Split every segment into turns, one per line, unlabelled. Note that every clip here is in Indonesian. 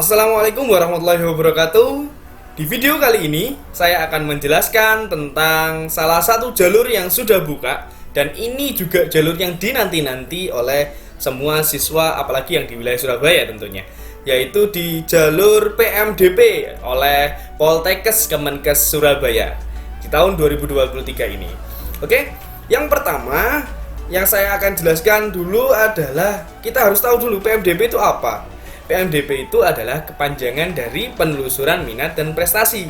Assalamualaikum warahmatullahi wabarakatuh. Di video kali ini saya akan menjelaskan tentang salah satu jalur yang sudah buka. Dan ini juga jalur yang dinanti-nanti oleh semua siswa, apalagi yang di wilayah Surabaya tentunya, yaitu di jalur PMDP oleh Poltekkes Kemenkes Surabaya di tahun 2023 ini. Oke, yang pertama yang saya akan jelaskan dulu adalah kita harus tahu dulu PMDP itu apa. PMDP itu adalah kepanjangan dari penelusuran minat dan prestasi.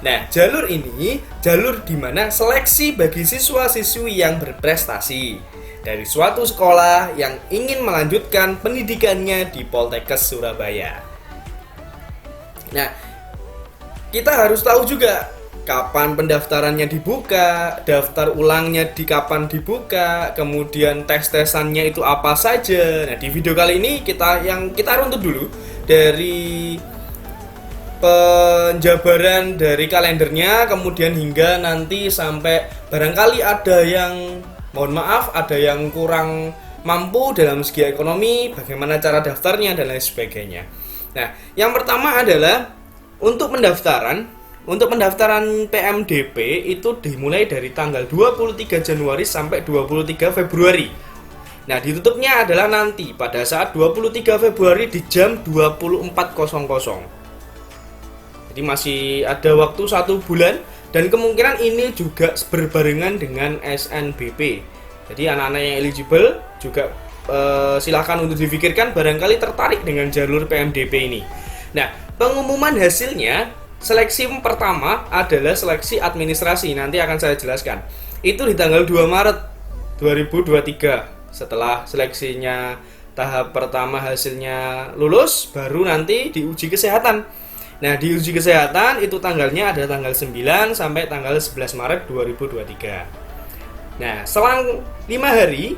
Nah, jalur ini jalur di mana seleksi bagi siswa-siswi yang berprestasi dari suatu sekolah yang ingin melanjutkan pendidikannya di Poltekkes Surabaya. Nah, kita harus tahu juga kapan pendaftarannya dibuka, daftar ulangnya di kapan dibuka, kemudian tes-tesannya itu apa saja. Nah, di video kali ini kita runtut dulu dari penjabaran dari kalendernya, kemudian hingga nanti sampai barangkali ada yang ada yang kurang mampu dalam segi ekonomi, bagaimana cara daftarnya dan lain sebagainya. Nah, yang pertama adalah untuk pendaftaran PMDP itu dimulai dari tanggal 23 Januari sampai 23 Februari. Nah, ditutupnya adalah nanti pada saat 23 Februari di jam 24.00. Jadi masih ada waktu 1 bulan dan kemungkinan ini juga berbarengan dengan SNBP. Jadi anak-anak yang eligible juga silakan untuk difikirkan barangkali tertarik dengan jalur PMDP ini. Nah, pengumuman hasilnya seleksi pertama adalah seleksi administrasi, nanti akan saya jelaskan. Itu di tanggal 2 Maret 2023. Setelah seleksinya tahap pertama hasilnya lulus, baru nanti diuji kesehatan. Nah, di uji kesehatan itu tanggalnya ada tanggal 9 sampai tanggal 11 Maret 2023. Nah, selang 5 hari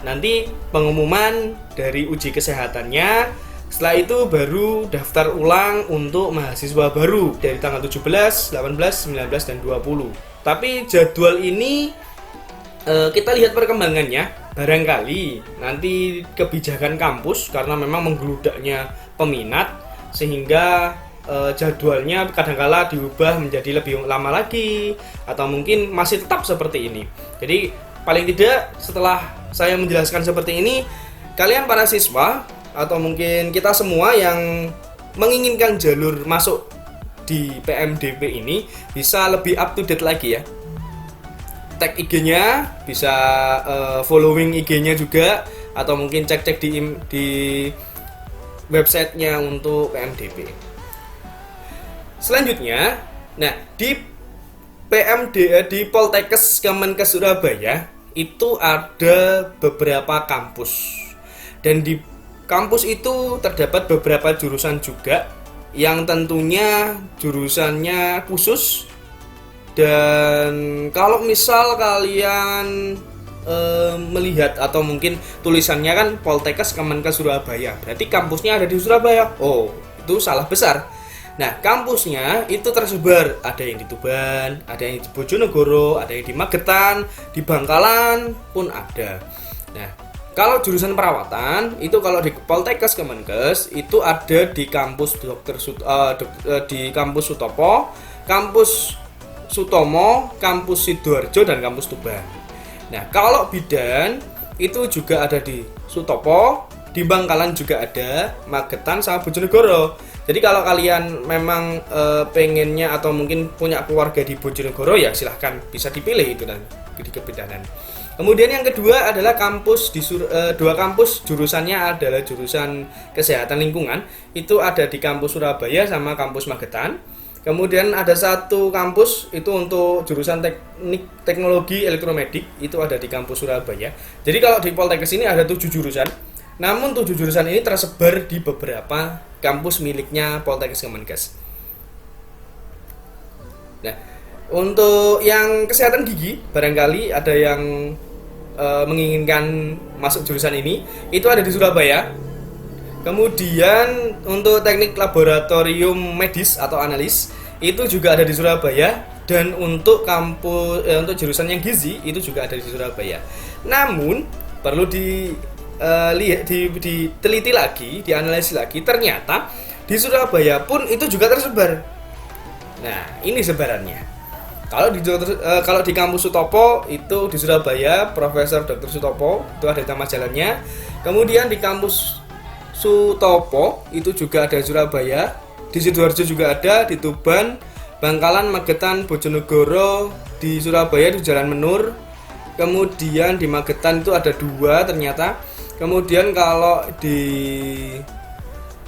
nanti pengumuman dari uji kesehatannya. Setelah itu baru daftar ulang untuk mahasiswa baru dari tanggal 17, 18, 19, dan 20. Tapi jadwal ini kita lihat perkembangannya. Barangkali nanti kebijakan kampus karena memang menggeludaknya peminat sehingga jadwalnya kadangkala diubah menjadi lebih lama lagi atau mungkin masih tetap seperti ini. Jadi paling tidak setelah saya menjelaskan seperti ini, kalian para siswa atau mungkin kita semua yang menginginkan jalur masuk di PMDP ini bisa lebih up to date lagi ya. Tag IG-nya, bisa following IG-nya juga, atau mungkin cek-cek di websitenya untuk PMDP. Selanjutnya, nah di di Poltekkes Kemenkes Surabaya itu ada beberapa kampus. Dan di kampus itu terdapat beberapa jurusan juga yang tentunya jurusannya khusus. Dan kalau misal kalian melihat atau mungkin tulisannya kan Poltekkes Kemenkes Surabaya, berarti kampusnya ada di Surabaya. Oh, itu salah besar. Nah, kampusnya itu tersebar, ada yang di Tuban, ada yang di Bojonegoro, ada yang di Magetan, di Bangkalan pun ada. Nah, kalau jurusan perawatan itu kalau di Poltekkes Kemenkes itu ada di kampus di kampus Sutopo, kampus Sutomo, kampus Sidoarjo, dan kampus Tuban. Nah, kalau bidan itu juga ada di Sutopo, di Bangkalan juga ada, Magetan sama Bojonegoro. Jadi kalau kalian memang pengennya atau mungkin punya keluarga di Bojonegoro ya silahkan bisa dipilih itu dan di kebidanan. Kemudian yang kedua adalah dua kampus jurusannya adalah jurusan kesehatan lingkungan, itu ada di kampus Surabaya sama kampus Magetan. Kemudian ada satu kampus itu untuk jurusan teknologi elektromedik, itu ada di kampus Surabaya. Jadi kalau di Poltekkes ini ada 7 jurusan. Namun 7 jurusan ini tersebar di beberapa kampus miliknya Poltekkes Kemenkes. Nah, untuk yang kesehatan gigi, barangkali ada yang menginginkan masuk jurusan ini, itu ada di Surabaya. Kemudian untuk teknik laboratorium medis atau analis itu juga ada di Surabaya, dan untuk untuk jurusan yang gizi itu juga ada di Surabaya. Namun perlu diteliti lagi, dianalisis lagi, ternyata di Surabaya pun itu juga tersebar. Nah, ini sebarannya. Kalau di kampus Sutopo itu di Surabaya, Profesor Dr. Sutopo itu ada nama jalannya. Kemudian di kampus Sutopo itu juga ada Surabaya, di Sidoarjo juga ada, di Tuban, Bangkalan, Magetan, Bojonegoro, di Surabaya di Jalan Menur. Kemudian di Magetan itu ada 2 ternyata. Kemudian kalau di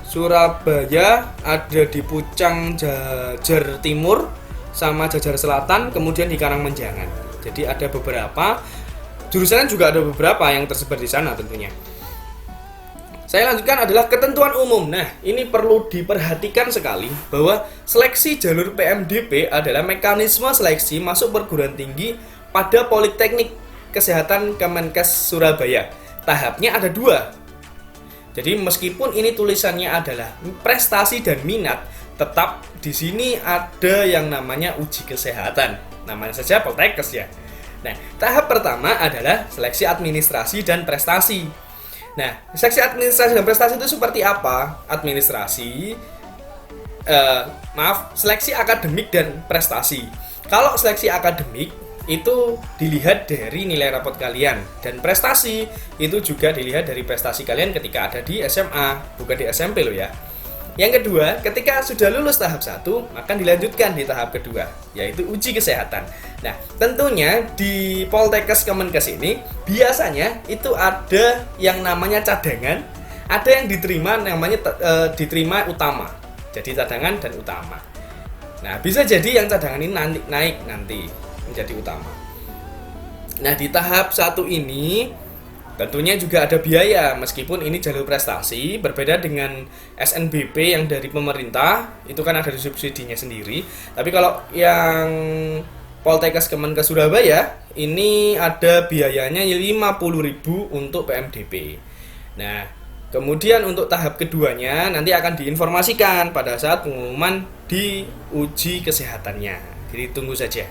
Surabaya ada di Pucang Jajar Timur sama Jajar Selatan, kemudian di Karangmenjangan. Jadi ada beberapa jurusan, juga ada beberapa yang tersebar di sana tentunya. Saya lanjutkan adalah ketentuan umum. Nah, ini perlu diperhatikan sekali bahwa seleksi jalur PMDP adalah mekanisme seleksi masuk perguruan tinggi pada Politeknik Kesehatan Kemenkes Surabaya. Tahapnya ada 2. Jadi meskipun ini tulisannya adalah prestasi dan minat, tetap di sini ada yang namanya uji kesehatan. Namanya saja Poltekkes ya. Nah, tahap pertama adalah seleksi administrasi dan prestasi. Nah, seleksi administrasi dan prestasi itu seperti apa? Seleksi akademik dan prestasi. Kalau seleksi akademik itu dilihat dari nilai rapot kalian, dan prestasi itu juga dilihat dari prestasi kalian ketika ada di SMA, bukan di SMP loh ya. Yang kedua, ketika sudah lulus tahap 1, akan dilanjutkan di tahap kedua, yaitu uji kesehatan. Nah, tentunya di Poltekkes Kemenkes ini biasanya itu ada yang namanya cadangan, ada yang diterima namanya diterima utama. Jadi cadangan dan utama. Nah, bisa jadi yang cadangan ini naik nanti menjadi utama. Nah, di tahap 1 ini tentunya juga ada biaya, meskipun ini jalur prestasi, berbeda dengan SNBP yang dari pemerintah, itu kan ada subsidinya sendiri. Tapi kalau yang Poltekkes Kemenkes Surabaya, ini ada biayanya 50.000 untuk PMDP. Nah, kemudian untuk tahap keduanya nanti akan diinformasikan pada saat pengumuman di uji kesehatannya. Jadi tunggu saja.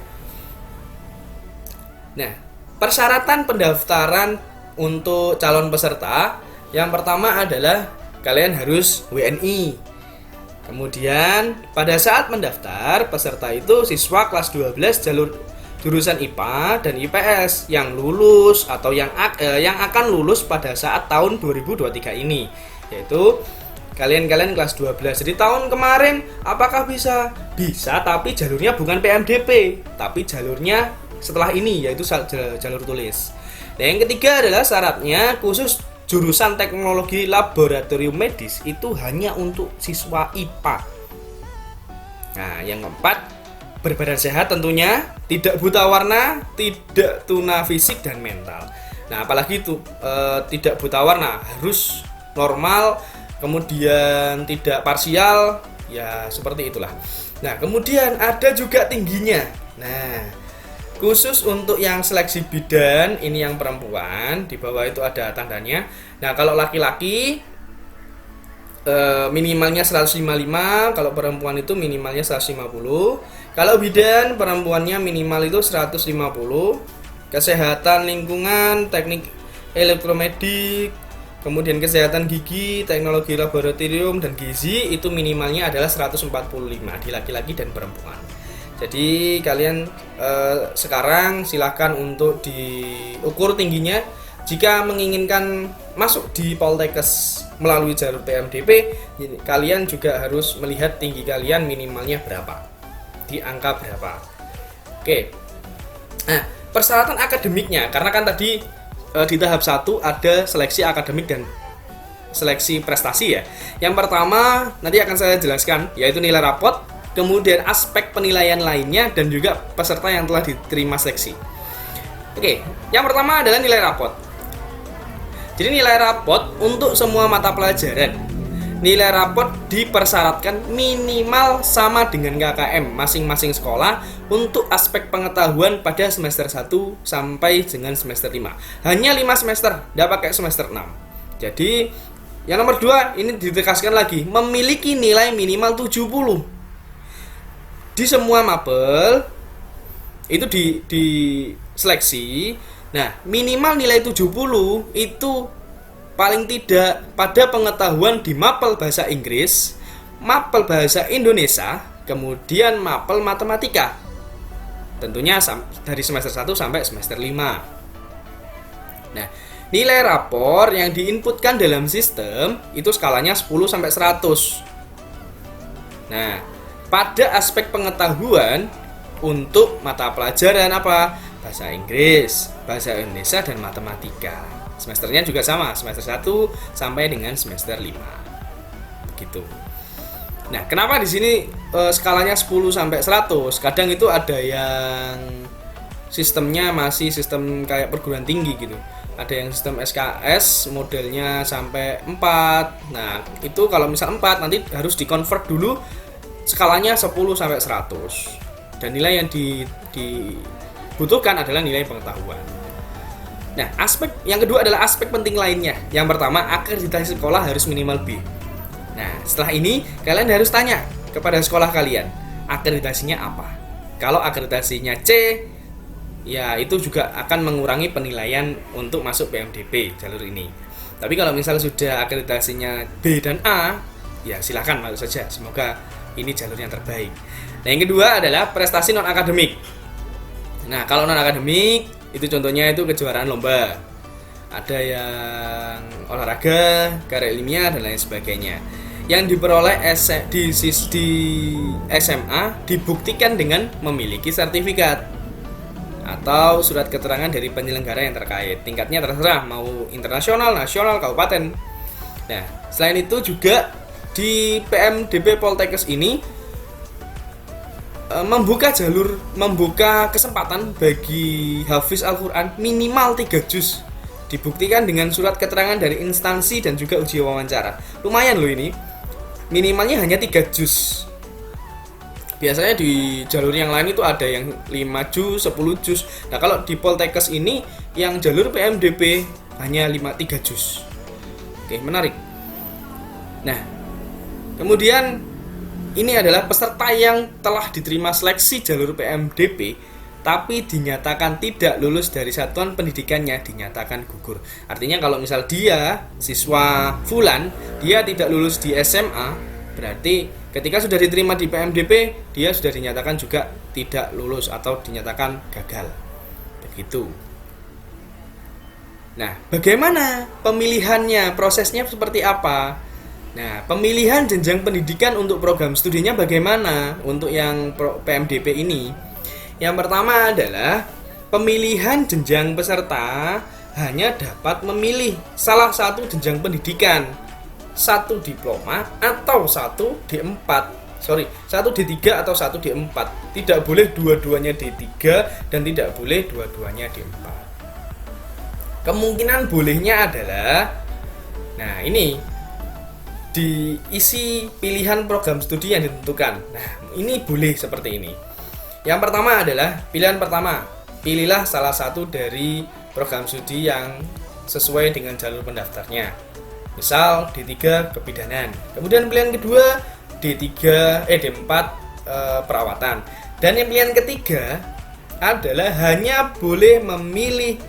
Nah, persyaratan pendaftaran untuk calon peserta, yang pertama adalah kalian harus WNI. Kemudian pada saat mendaftar, peserta itu siswa kelas 12 jalur jurusan IPA dan IPS yang lulus atau yang akan lulus pada saat tahun 2023 ini, yaitu kalian kelas 12. Jadi tahun kemarin apakah bisa? Bisa, tapi jalurnya bukan PMDP, tapi jalurnya setelah ini, yaitu jalur tulis. Nah, yang ketiga adalah syaratnya khusus jurusan teknologi laboratorium medis itu hanya untuk siswa IPA. Nah, yang keempat, berbadan sehat tentunya, tidak buta warna, tidak tuna fisik dan mental. Nah, apalagi itu tidak buta warna, harus normal, kemudian tidak parsial, ya seperti itulah. Nah, kemudian ada juga tingginya. Nah, khusus untuk yang seleksi bidan, ini yang perempuan, di bawah itu ada tandanya. Nah, kalau laki-laki minimalnya 155, kalau perempuan itu minimalnya 150. Kalau bidan perempuannya minimal itu 150. Kesehatan lingkungan, teknik elektromedik, kemudian kesehatan gigi, teknologi laboratorium dan gizi itu minimalnya adalah 145 di laki-laki dan perempuan. Jadi kalian sekarang silahkan untuk diukur tingginya. Jika menginginkan masuk di Poltekkes melalui jalur PMDP, kalian juga harus melihat tinggi kalian minimalnya berapa, di angka berapa. Oke. Nah, persyaratan akademiknya, karena kan tadi di tahap 1 ada seleksi akademik dan seleksi prestasi ya. Yang pertama nanti akan saya jelaskan, yaitu nilai rapot, kemudian aspek penilaian lainnya, dan juga peserta yang telah diterima seleksi. Oke, yang pertama adalah nilai rapot. Jadi nilai rapot untuk semua mata pelajaran, nilai rapot dipersyaratkan minimal sama dengan KKM masing-masing sekolah untuk aspek pengetahuan pada semester 1 sampai dengan semester 5. Hanya 5 semester, tidak pakai semester 6. Jadi yang nomor 2 ini ditegaskan lagi, memiliki nilai minimal 70. Di semua mapel itu di seleksi. Nah, minimal nilai 70 itu paling tidak pada pengetahuan di mapel bahasa Inggris mapel bahasa Indonesia, kemudian mapel matematika. Tentunya dari semester 1 sampai semester 5. Nah, nilai rapor yang diinputkan dalam sistem itu skalanya 10 sampai 100. Nah, pada aspek pengetahuan untuk mata pelajaran apa? Bahasa Inggris, bahasa Indonesia, dan matematika. Semesternya juga sama, semester 1 sampai dengan semester 5. Begitu. Nah, kenapa di sini skalanya 10 sampai 100? Kadang itu ada yang sistemnya masih sistem kayak perguruan tinggi gitu. Ada yang sistem SKS modelnya sampai 4. Nah, itu kalau misal 4 nanti harus di-convert dulu skalanya 10 sampai 100. Dan nilai yang dibutuhkan adalah nilai pengetahuan. Nah, aspek yang kedua adalah aspek penting lainnya. Yang pertama, akreditasi sekolah harus minimal B. Nah, setelah ini kalian harus tanya kepada sekolah kalian, akreditasinya apa? Kalau akreditasinya C, ya itu juga akan mengurangi penilaian untuk masuk PMDP jalur ini. Tapi kalau misalnya sudah akreditasinya B dan A, ya silakan masuk saja. Semoga ini jalur yang terbaik. Nah, yang kedua adalah prestasi non akademik. Nah, kalau non akademik itu contohnya itu kejuaraan lomba. Ada yang olahraga, karya ilmiah, dan lain sebagainya. Yang diperoleh di SMA dibuktikan dengan memiliki sertifikat atau surat keterangan dari penyelenggara yang terkait. Tingkatnya terserah, mau internasional, nasional, kabupaten. Nah, selain itu juga di PMDP Poltekkes ini membuka kesempatan bagi hafiz Al-Quran minimal 3 juz. Dibuktikan dengan surat keterangan dari instansi dan juga uji wawancara. Lumayan loh ini. Minimalnya hanya 3 juz. Biasanya di jalur yang lain itu ada yang 5 juz, 10 juz. Nah, kalau di Poltekkes ini yang jalur PMDP hanya 3 juz. Oke, menarik. Nah, kemudian ini adalah peserta yang telah diterima seleksi jalur PMDP tapi dinyatakan tidak lulus dari satuan pendidikannya, dinyatakan gugur. Artinya kalau misal dia, siswa Fulan, dia tidak lulus di SMA, berarti ketika sudah diterima di PMDP, dia sudah dinyatakan juga tidak lulus atau dinyatakan gagal. Begitu. Nah, bagaimana pemilihannya? Prosesnya seperti apa? Nah, pemilihan jenjang pendidikan untuk program studinya bagaimana untuk yang PMDP ini? Yang pertama adalah pemilihan jenjang peserta hanya dapat memilih salah satu jenjang pendidikan, 1 diploma atau 1 D4. Satu D3 atau 1 D4. Tidak boleh dua-duanya D3 dan tidak boleh dua-duanya D4. Kemungkinan bolehnya adalah, nah ini diisi pilihan program studi yang ditentukan. Nah, ini boleh seperti ini. Yang pertama adalah pilihan pertama, pilihlah salah satu dari program studi yang sesuai dengan jalur pendaftarnya. Misal D3 kebidanan. Kemudian pilihan kedua D4 perawatan. Dan yang pilihan ketiga adalah hanya boleh memilih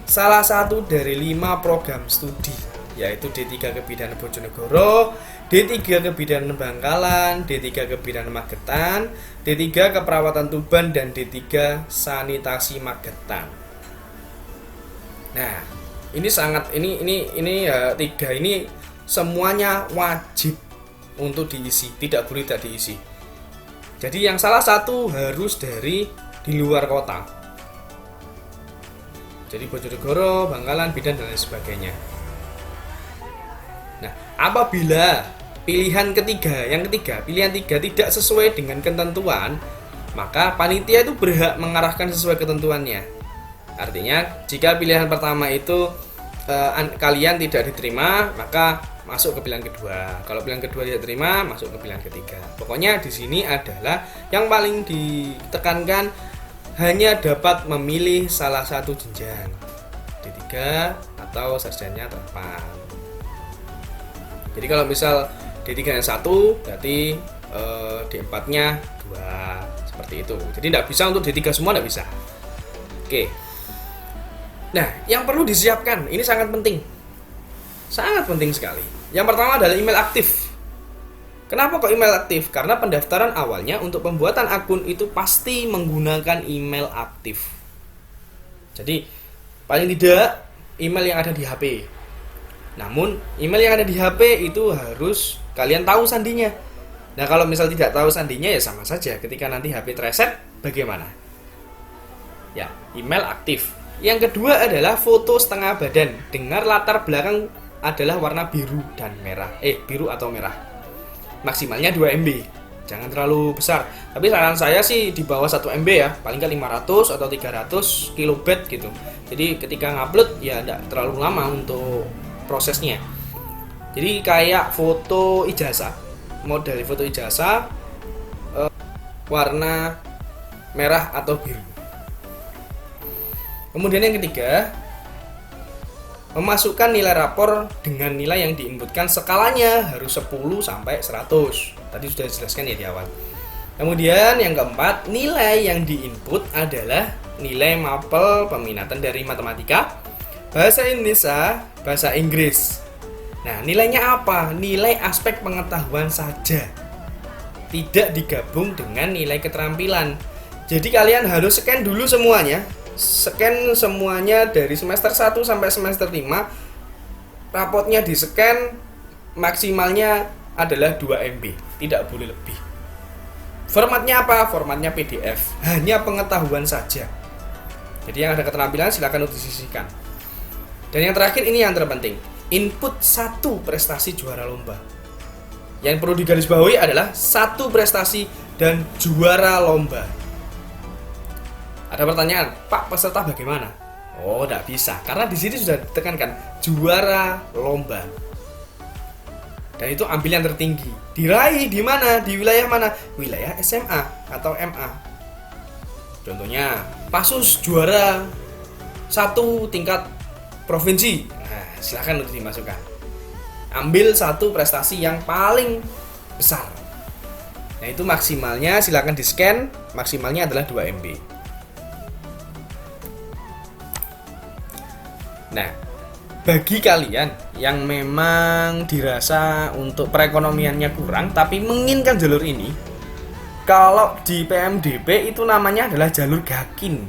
salah satu dari 5 program studi, yaitu D3 Kebidanan Bojonegoro, D3 Kebidanan Bangkalan, D3 Kebidanan Magetan, D3 Keperawatan Tuban, dan D3 Sanitasi Magetan. Nah, ini tiga ini semuanya wajib untuk diisi, tidak boleh tidak diisi. Jadi yang salah satu harus dari di luar kota. Jadi Bojonegoro, Bangkalan, Bidan, dan lain sebagainya. Nah, apabila pilihan tiga tidak sesuai dengan ketentuan, maka panitia itu berhak mengarahkan sesuai ketentuannya. Artinya, jika pilihan pertama itu kalian tidak diterima, maka masuk ke pilihan kedua. Kalau pilihan kedua tidak diterima, masuk ke pilihan ketiga. Pokoknya di sini adalah yang paling ditekankan hanya dapat memilih salah satu jenjang, D3 atau sarjana terdepan. Jadi kalau misal D3-nya 1, berarti D4-nya 2, seperti itu. Jadi tidak bisa untuk D3 semua, tidak bisa. Oke. Nah, yang perlu disiapkan, ini sangat penting. Sangat penting sekali. Yang pertama adalah email aktif. Kenapa kok email aktif? Karena pendaftaran awalnya untuk pembuatan akun itu pasti menggunakan email aktif. Jadi paling tidak email yang ada di HP. Namun email yang ada di HP itu harus kalian tahu sandinya. Nah kalau misal tidak tahu sandinya ya sama saja. Ketika nanti HP terreset, bagaimana? Ya, email aktif. Yang kedua adalah foto setengah badan dengan latar belakang adalah warna biru dan merah. Biru atau merah. Maksimalnya 2 MB. Jangan terlalu besar. Tapi saran saya sih di bawah 1 MB ya. Paling ke 500 atau 300 kilobit gitu. Jadi ketika ngupload ya tidak terlalu lama untuk prosesnya. Jadi kayak foto ijazah. Model foto ijazah warna merah atau biru. Kemudian yang ketiga, memasukkan nilai rapor dengan nilai yang diinputkan skalanya harus 10 sampai 100. Tadi sudah dijelaskan ya di awal. Kemudian yang keempat, nilai yang diinput adalah nilai mapel peminatan dari matematika, bahasa Indonesia, bahasa Inggris. Nah, nilainya apa? Nilai aspek pengetahuan saja. Tidak digabung dengan nilai keterampilan. Jadi kalian harus scan dulu semuanya. Scan semuanya dari semester 1 sampai semester 5. Rapotnya di scan, maksimalnya adalah 2 MB, tidak boleh lebih. Formatnya apa? Formatnya PDF, hanya pengetahuan saja. Jadi yang ada keterampilan silakan untuk disisihkan. Dan yang terakhir ini yang terpenting, input 1 prestasi juara lomba. Yang perlu digarisbawahi adalah 1 prestasi dan juara lomba. Ada pertanyaan, Pak, peserta bagaimana? Oh, tidak bisa, karena di sini sudah ditekankan juara lomba. Dan itu ambil yang tertinggi. Diraih di mana? Di wilayah mana? Wilayah SMA atau MA. Contohnya, Pasus juara 1 tingkat provinsi. Nah, silakan untuk dimasukkan. Ambil 1 prestasi yang paling besar. Nah, itu maksimalnya silakan di-scan, maksimalnya adalah 2 MB. Nah, bagi kalian yang memang dirasa untuk perekonomiannya kurang tapi menginginkan jalur ini, kalau di PMDP itu namanya adalah jalur GAKIN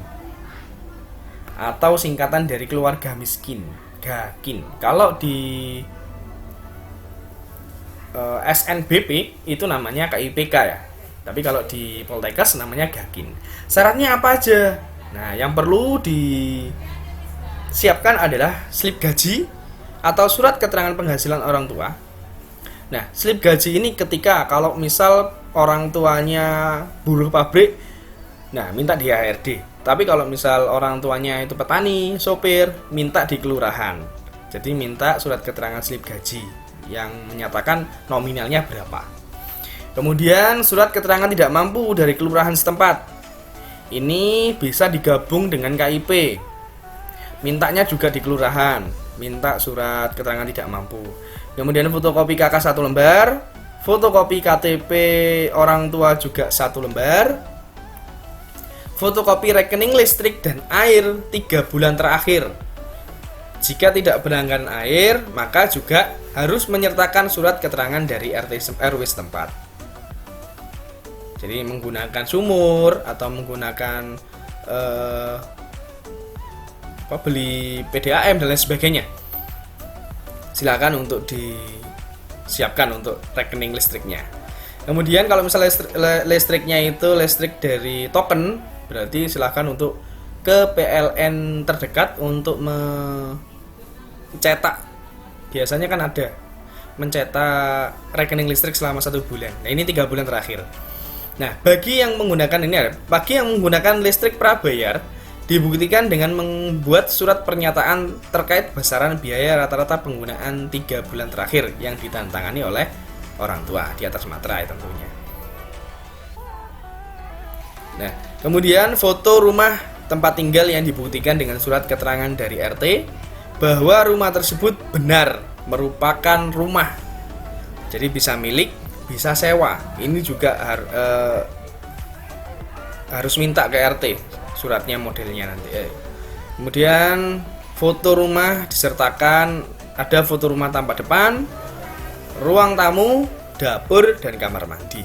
atau singkatan dari keluarga miskin, GAKIN. Kalau di SNBP itu namanya KIPK ya. Tapi kalau di Poltekkes namanya GAKIN. Syaratnya apa aja? Nah, yang perlu disiapkan adalah slip gaji atau surat keterangan penghasilan orang tua. Nah, slip gaji ini ketika kalau misal orang tuanya buruh pabrik, nah minta di HRD. Tapi kalau misal orang tuanya itu petani, sopir, minta di kelurahan. Jadi minta surat keterangan slip gaji yang menyatakan nominalnya berapa. Kemudian surat keterangan tidak mampu dari kelurahan setempat. Ini bisa digabung dengan KIP. Mintanya juga di kelurahan, minta surat keterangan tidak mampu. Kemudian fotokopi KK 1 lembar, fotokopi KTP orang tua juga 1 lembar, fotokopi rekening listrik dan air 3 bulan terakhir. Jika tidak berlangganan air, maka juga harus menyertakan surat keterangan dari RW setempat. Jadi menggunakan sumur atau menggunakan beli PDAM dan lain sebagainya. Silakan untuk disiapkan untuk rekening listriknya. Kemudian kalau misalnya listriknya itu listrik dari token, berarti silakan untuk ke PLN terdekat untuk mencetak. Biasanya kan ada mencetak rekening listrik selama 1 bulan. Nah, ini 3 bulan terakhir. Nah, bagi yang menggunakan listrik prabayar, dibuktikan dengan membuat surat pernyataan terkait besaran biaya rata-rata penggunaan 3 bulan terakhir yang ditantangani oleh orang tua di atas materai tentunya. Nah, kemudian foto rumah tempat tinggal yang dibuktikan dengan surat keterangan dari RT bahwa rumah tersebut benar merupakan rumah. Jadi bisa milik, bisa sewa. Ini juga harus minta ke RT suratnya, modelnya nanti. Kemudian foto rumah disertakan ada foto rumah tampak depan, ruang tamu, dapur, dan kamar mandi.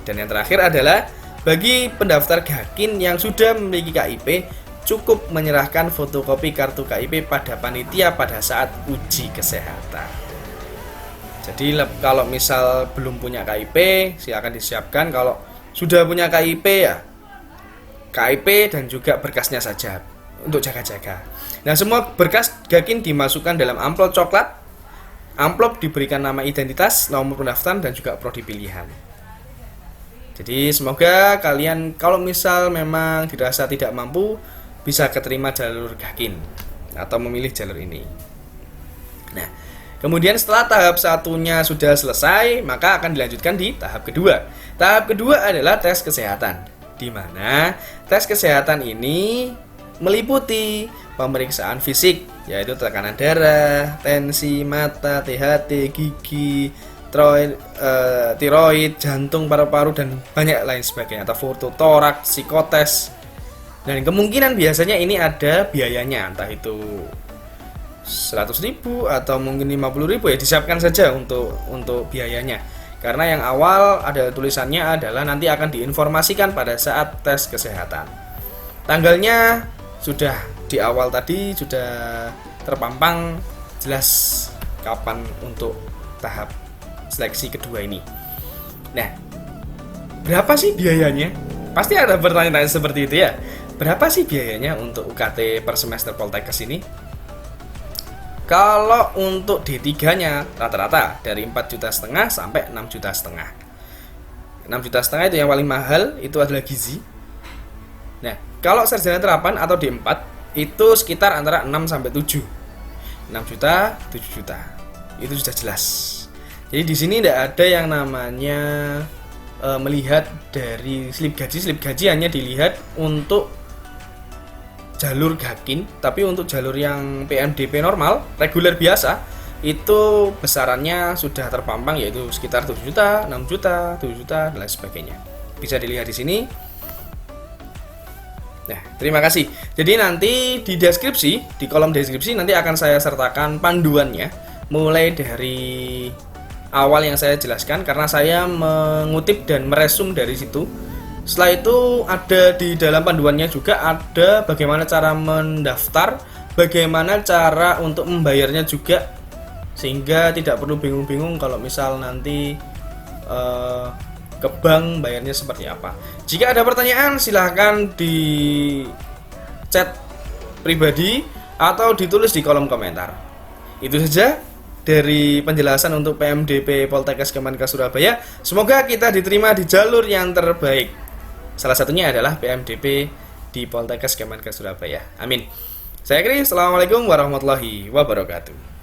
Dan yang terakhir adalah bagi pendaftar Gakin yang sudah memiliki KIP, cukup menyerahkan fotokopi kartu KIP pada panitia pada saat uji kesehatan. Jadi kalau misal belum punya KIP, silakan disiapkan. Kalau sudah punya KIP ya KIP dan juga berkasnya saja untuk jaga-jaga. Nah, semua berkas Gakin dimasukkan dalam amplop coklat. Amplop diberikan nama identitas, nomor pendaftaran, dan juga prodi pilihan. Jadi semoga kalian kalau misal memang dirasa tidak mampu, bisa keterima jalur Gakin atau memilih jalur ini. Nah, kemudian setelah tahap satunya sudah selesai, maka akan dilanjutkan di tahap kedua. Tahap kedua adalah tes kesehatan, di mana tes kesehatan ini meliputi pemeriksaan fisik, yaitu tekanan darah, tensi, mata, THT, gigi, tiroid, jantung, paru-paru, dan banyak lain sebagainya, atau foto toraks, psikotes. Dan kemungkinan biasanya ini ada biayanya, entah itu 100.000 atau mungkin 50.000, ya disiapkan saja untuk biayanya. Karena yang awal ada tulisannya adalah nanti akan diinformasikan pada saat tes kesehatan. Tanggalnya sudah di awal tadi sudah terpampang jelas kapan untuk tahap seleksi kedua ini. Nah, berapa sih biayanya? Pasti ada pertanyaan seperti itu ya. Berapa sih biayanya untuk UKT per semester Poltekkes ini? Kalau untuk D3-nya rata-rata dari 4,5 juta sampai 6,5 juta. 6,5 juta itu yang paling mahal, itu adalah gizi. Nah, kalau sarjana terapan atau D4 itu sekitar antara 6 sampai 7. 6 juta, 7 juta. Itu sudah jelas. Jadi di sini tidak ada yang namanya melihat dari slip gaji. Slip gaji hanya dilihat untuk jalur Gakin, tapi untuk jalur yang PMDP normal, reguler biasa, itu besarannya sudah terpampang, yaitu sekitar 7 juta, 6 juta, 7 juta, dan lain sebagainya. Bisa dilihat di sini. Nah, terima kasih. Jadi nanti di deskripsi, di kolom deskripsi nanti akan saya sertakan panduannya, mulai dari awal yang saya jelaskan, karena saya mengutip dan meresum dari situ. Setelah itu ada di dalam panduannya juga ada bagaimana cara mendaftar, bagaimana cara untuk membayarnya juga, sehingga tidak perlu bingung-bingung kalau misal nanti ke bank bayarnya seperti apa. Jika ada pertanyaan silahkan di chat pribadi atau ditulis di kolom komentar. Itu saja dari penjelasan untuk PMDP Poltekkes Kemenkes Surabaya. Semoga kita diterima di jalur yang terbaik. Salah satunya adalah PMDP di Poltekkes Kemenkes Surabaya. Amin. Saya Kris, assalamualaikum warahmatullahi wabarakatuh.